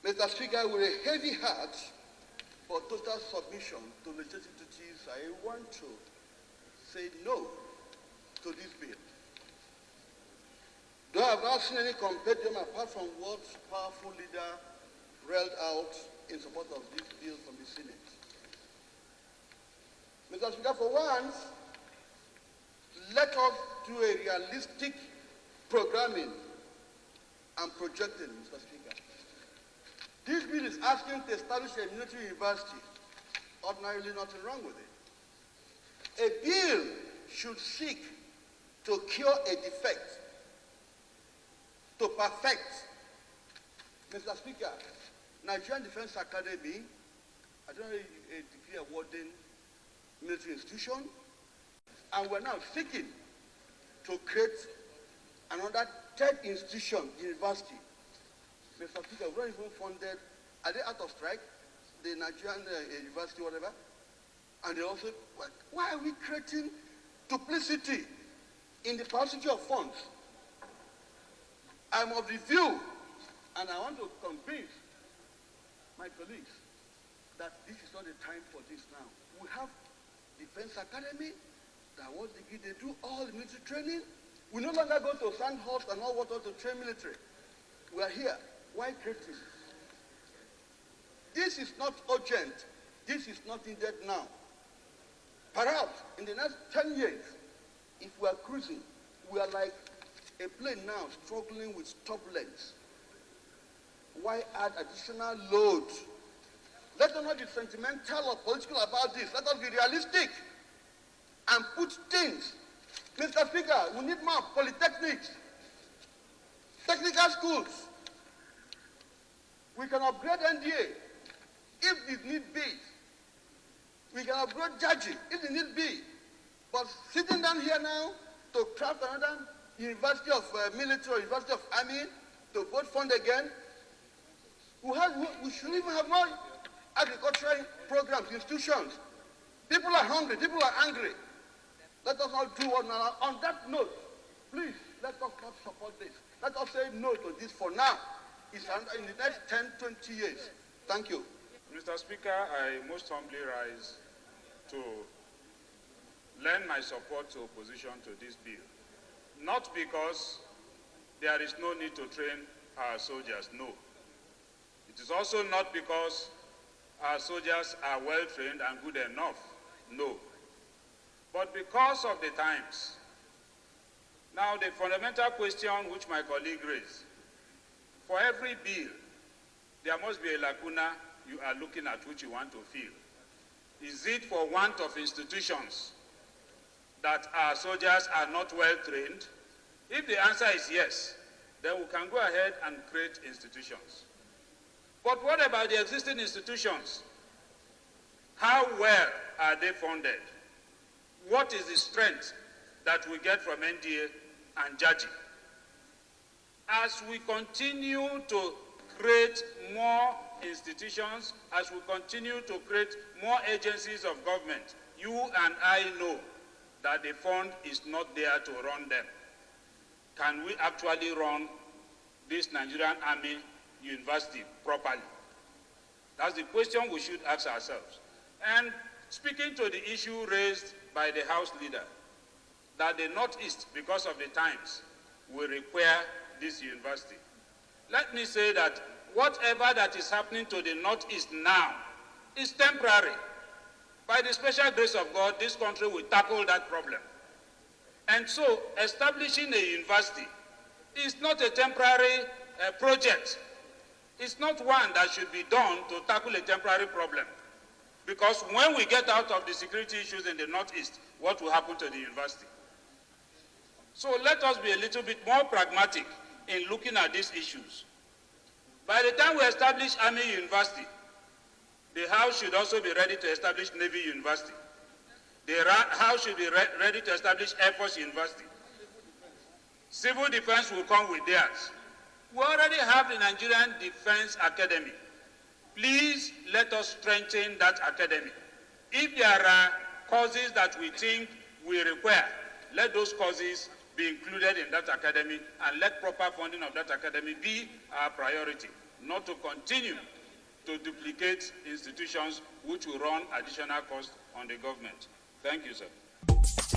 Mr. Speaker, with a heavy heart for total submission to legislative duties, I want to say no to this bill. Though I have not seen any compendium apart from what powerful leader railed out in support of this bill from the Senate. Mr. Speaker, for once, let us do a realistic programming and projecting, Mr. Speaker. This bill is asking to establish a military university. Ordinarily, nothing wrong with it. A bill should seek to cure a defect, to perfect. Mr. Speaker, Nigerian Defense Academy, I don't know, a degree awarding military institution, and we're now seeking to create another third institution, university. Mr. Speaker, we're not even funded. Are they out of strike? The Nigerian university, whatever. And they also, why are we creating duplicity in the paucity of funds? I'm of the view, and I want to convince my colleagues that this is not the time for this now. We have Defense Academy, that what degree they do all the military training. We no longer go to Sandhurst and all water to train military. We are here. Why creating? This is not urgent. This is not needed now. Perhaps in the next 10 years, if we are cruising, we are like a plane now struggling with turbulence. Why add additional load? Let us not be sentimental or political about this. Let us be realistic and put things. Mr. Speaker, we need more polytechnics, technical schools. We can upgrade NDA if it need be. We can upgrade Jaji if it need be. But sitting down here now to craft another University of Military or University of Army to vote fund again, we should even have more agricultural programs, institutions. People are hungry, people are angry. Let us not do one another. On that note, please, let us not support this. Let us say no to this for now. It's in the next 10, 20 years. Thank you. Mr. Speaker, I most humbly rise to lend my support to opposition to this bill. Not because there is no need to train our soldiers, no. It is also not because our soldiers are well trained and good enough, no. But because of the times. Now, the fundamental question which my colleague raised, for every bill, there must be a lacuna you are looking at which you want to fill. Is it for want of institutions that our soldiers are not well trained? If the answer is yes, then we can go ahead and create institutions. But what about the existing institutions? How well are they funded? What is the strength that we get from NDA and Jaji? As we continue to create more institutions, as we continue to create more agencies of government, you and I know that the fund is not there to run them. Can we actually run this Nigerian Army University properly? That's the question we should ask ourselves. And speaking to the issue raised by the House leader, that the Northeast, because of the times, will require this university. Let me say that whatever that is happening to the Northeast now is temporary. By the special grace of God, this country will tackle that problem. And so, establishing a university is not a temporary project. It's not one that should be done to tackle a temporary problem. Because when we get out of the security issues in the Northeast, what will happen to the university? So let us be a little bit more pragmatic in looking at these issues. By the time we establish Army University, the House should also be ready to establish Navy University. The House should be ready to establish Air Force University. Civil Defense will come with theirs. We already have the Nigerian Defense Academy. Please let us strengthen that academy. If there are courses that we think we require, let those courses be included in that academy and let proper funding of that academy be our priority. not to continue to duplicate institutions which will run additional cost on the government. Thank you, sir.